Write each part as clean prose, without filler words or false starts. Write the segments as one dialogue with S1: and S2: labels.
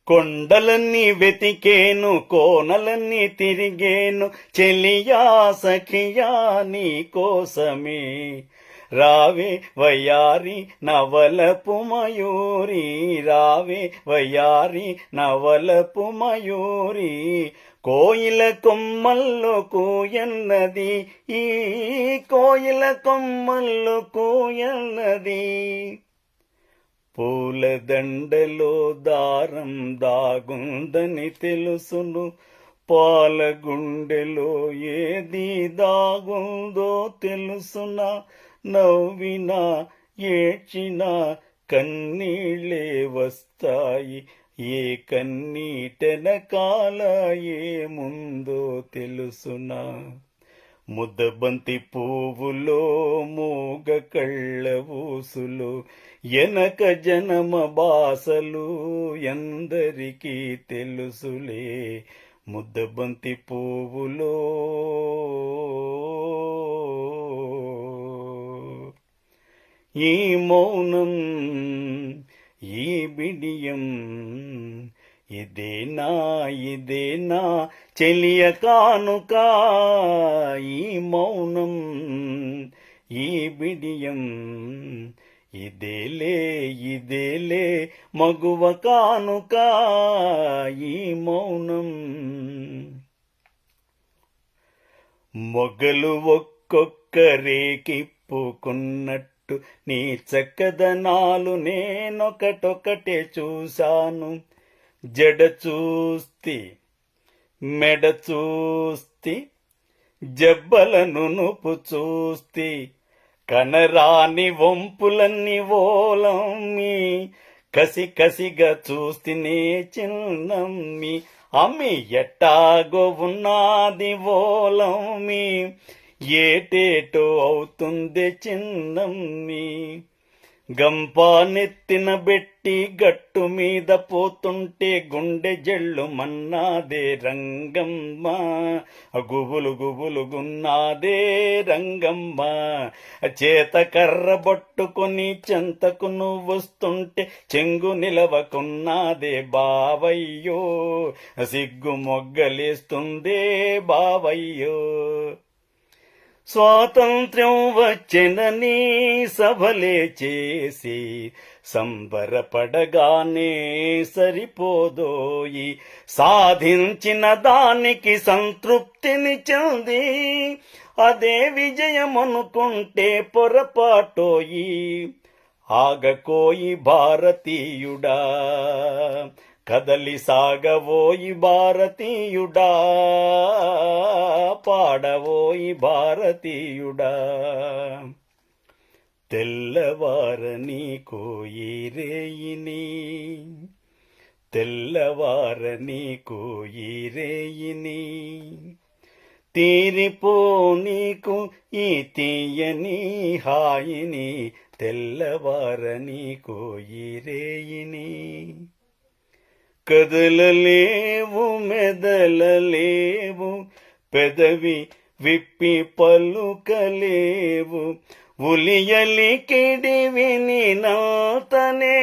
S1: కొండలన్నీ వెతికేను, కోనలన్నీ తిరిగేను, చెలియా సఖియా నీ కోసమే. రావే వయ్యారి నవలపు మయూరి, రావే వయ్యారి నవలపు మయూరి. కోయిల కొమ్మల్లో కూయన్నది, ఈ కోయిల కొమ్మల్లో కూయన్నది. పూలదండలో దారం దాగుందని తెలుసును, పాలగుండెలో ఏది దాగుందో తెలుసునా. నవ్వినా ఏడ్చినా కన్నీళ్ళే వస్తాయి, ఏ కన్నీటెనకాల ఏముందో తెలుసునా. ముద్దబంతి పువ్వులో మూగ కళ్ళ ఊసులు, ఎనక జనమ బాసలు ఎందరికీ తెలుసులే. ముద్దబంతి పువ్వులో ఈ మౌనం, ఈ బిడియం, ఇదేనా ఇదేనా చెలియ కానుక. ఈ మౌనం, ఈ బిడియం, ఇదేలే ఇదేలే మగువ కానుక. ఈ మౌనం. మొగలు ఒక్కొక్కరేకిప్పుకున్నట్టు నీ చక్కదనాలు నేనొకటొకటే చూశాను. జడ చూస్తి, మెడ చూస్తి, జబ్బలను నుపు చూస్తి, కనరాని వంపులన్నీ ఓలమ్మి, కసి కసిగా చూస్తినే చిన్నమ్మి. అమ్మి ఎట్టాగో ఉన్నది ఓలమ్మి, ఏటేటో అవుతుంది చిన్నమ్మి. గంపా నెత్తిన బెట్టి గట్టు మీద పోతుంటే గుండె జల్లు మన్నాదే రంగమ్మ, గుబులు గుబులుగున్నాదే రంగమ్మ. చేత కర్ర బొట్టుకొని చెంతకు నువ్వొస్తుంటే చెంగు నిలవకున్నాదే బావయ్యో, సిగ్గు మొగ్గలేస్తుందే బావయ్యో. స్వాతంత్ర్యం వచ్చెనని సభలే చేసి సంబరపడగానే సరిపోదోయి, సాధించిన దానికి సంతృప్తిని చెంది అదే విజయమనుకుంటే పొరపాటోయి. ఆగకోయి భారతీయుడా, కదలి సాగవోయి భారతీయుడా, పాడవోయి భారతీయుడా. తెల్లవారని కోయి రేయిని, తెల్లవారని కోయి రేయిని, తీరిపో నీకు ఈ తీయని హాయిని, తెల్లవారని కోయి రేయిని. కదలలేవు మెదలలేవు, పెదవి విప్పి పలుకలేవు, ఉలియలికిడి విని నాతనే.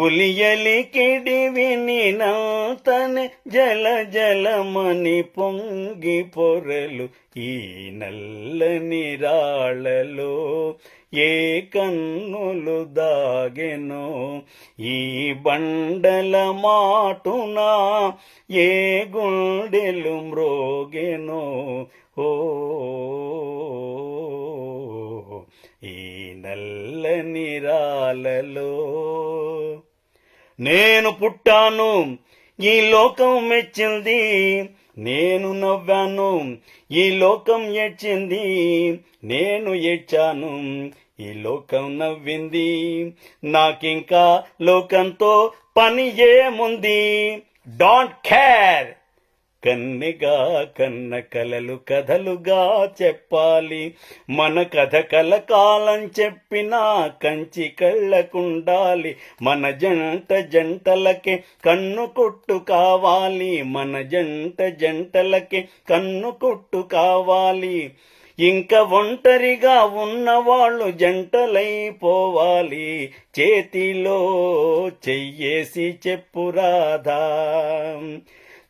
S1: ఉలియలికిడి విని నాతనే, జల జలమని పొంగి పొరలు ఈ నల్లని రాళ్ళలో. ఏ కన్నులు దాగెనో ఈ బండల మాటునా, ఏ గుండెలు మ్రోగెనో ఓ ఈ నల్లని రాళ్ళలో. నేను పుట్టాను, ఈ లోకం మెచ్చింది, నేను నవ్వాను, ఈ లోకం ఏడ్చింది, నేను ఏడ్చాను, ఈ లోకం నవ్వింది. నాకింకా లోకంతో పని ఏముంది, డోంట్ కేర్. కన్నెగా కన్న కలలు కథలుగా చెప్పాలి, మన కథ కలకాలం చెప్పినా కంచి కళ్ళకుండాలి. మన జంట జంటలకే కన్ను కొట్టు కావాలి, మన జంట జంటలకే కన్ను కొట్టు కావాలి. ఇంక ఒంటరిగా ఉన్నవాళ్ళు జంటలైపోవాలి, చేతిలో చెయ్యేసి చెప్పురాధా.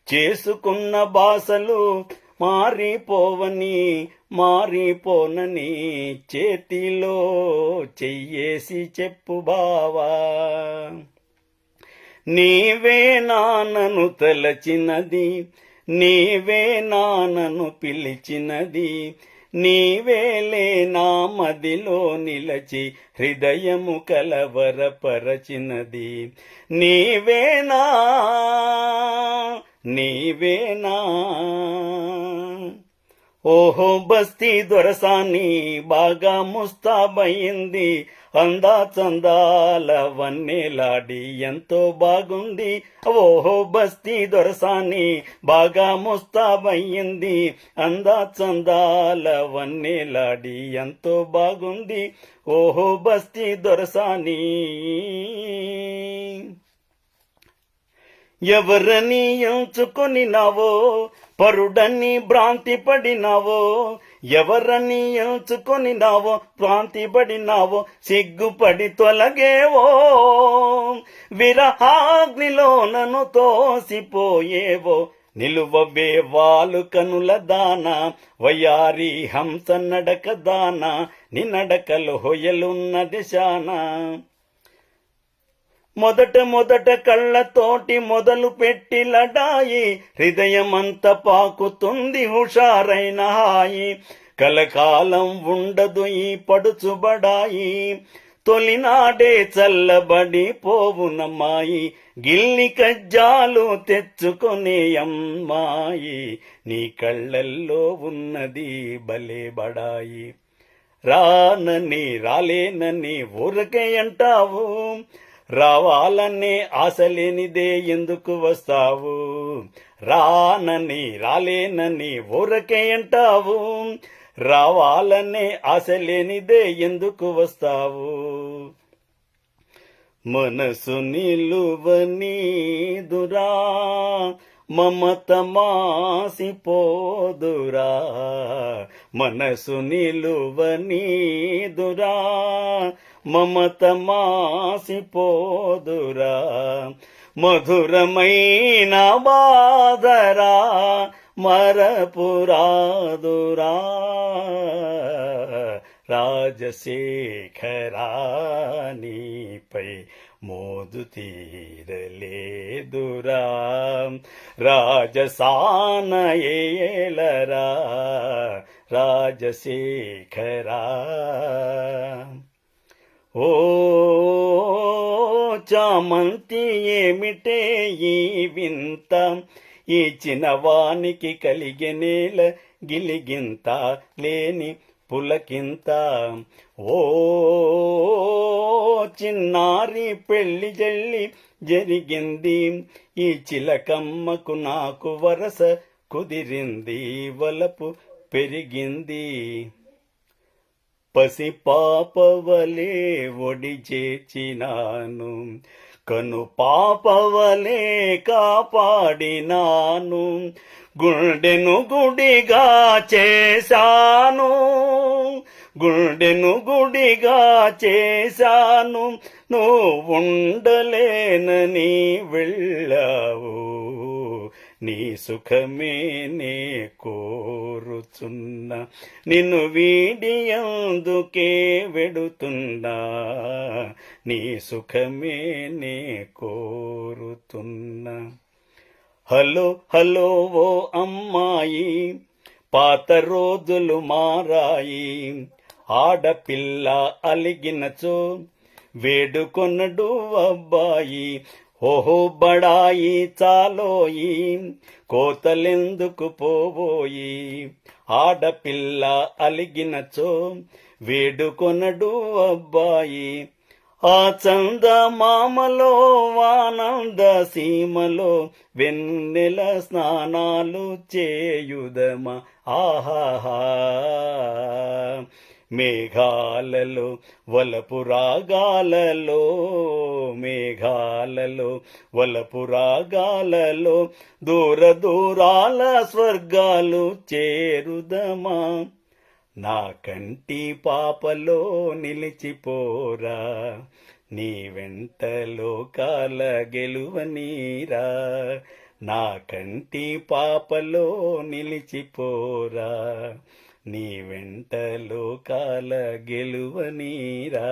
S1: చేసుకున్న బాసలు మారిపోనని చేతిలో చెయ్యేసి చెప్పు బావా. నీవే నాన్నను తలచినది, నీవే నాన్నను పిలిచినది, నీవేలే నా మదిలో నిలచి హృదయము కలవరపరచినది. నీవేనా నీవేనా ఓహో బస్తీ దొరసాని బాగా ముస్తాబయింది, అందా చందాల వన్నెలాడి ఎంతో బాగుంది. ఓహో బస్తీ దొరసాని బాగా ముస్తాబయింది, అందా చందాల వన్నెలాడి ఎంతో బాగుంది. ఓహో బస్తీ దొరసాని. ఎవరని ఎంచుకొని నావో పరుడని భ్రాంతి పడినావో, ఎవరని ఎంచుకొని నావో భ్రాంతి పడినావో, సిగ్గుపడి తొలగేవో, విరహాగ్నిలో నన్ను తోసిపోయేవో. నిలువవే వాలు కనుల దాన, వయారి హంస నడక దాన, నీ నడకలు హొయలున్న దిశాన. మొదట కళ్ళతోటి మొదలు పెట్టి లడాయి, హృదయమంత పాకుతుంది హుషారైన హాయి. కలకాలం ఉండదు ఈ పడుచుబడాయి, తొలినాడే చల్లబడి పోవునమ్మాయి. గిల్లి కజ్జాలు తెచ్చుకునే అమ్మాయి, నీ కళ్ళల్లో ఉన్నది భలే బడాయి. రానని రాలేనని ఊరకే అంటావు, రావాలనే ఆశలేనిదే ఎందుకు వస్తావు. రానని రాలేనని ఊరకే అంటావు, రావాలనే ఆశలేనిదే ఎందుకు వస్తావు. మనసు నిలువనీదురా, మమత మాసిపోదురా. మనసు నిలువనీదురా, మమత మాసిపోదురా. మధురమైన బాదరా, మరపురాదురా. రాజశేఖరా నీపై మోదు తీరలేదురా, రాజసాన ఏలరా రాజశేఖరా. ఓ చామంతి ఏమిటే ఈ వింత, ఈ చిన్నవానికి కలిగెనేల గిలిగింత లేని పులకింత. ఓ చిన్నారి పెళ్లి జల్లి జరిగింది, ఈ చిలకమ్మకు నాకు వరస కుదిరింది, వలపు పెరిగింది. పసి పాపవలే ఒడి చేర్చినాను, కను పాపవలే కాపాడినాను. గుండెను గుడిగా చేశాను, గుండెను గుడిగా చేశాను. నువ్వు ఉండలేనని వెళ్ళావు, నీ సుఖమే నే కోరుచున్నా. నిన్ను వీడి అందుకే వెడుతున్నా, నీ సుఖమే నే కోరుతున్నా. హలో హలో ఓ అమ్మాయి, పాత రోజులు మారాయి. ఆడపిల్ల అలిగినచో వేడుకొనడు అబ్బాయి. ఓహో బడాయి చాలోయి, కోతలెందుకు పోవోయి. ఆడపిల్ల అలిగినచో వేడుకొనడు అబ్బాయి. ఆ చందమామలో ఆనంద సీమలో వెన్నెల స్నానాలు చేయుదమా. ఆహాహా మేఘాలలో వలపు రాగాలలో, మేఘాలలో వలపు రాగాలలో దూర దూరాల స్వర్గాలు చేరుదమా. నా కంటి పాపలో నిలిచిపోరా, నీ వెంట లోకాల గెలువనీరా. నా కంటి పాపలో నిలిచిపోరా, నీ వెంట లోకాల గెలువనీరా.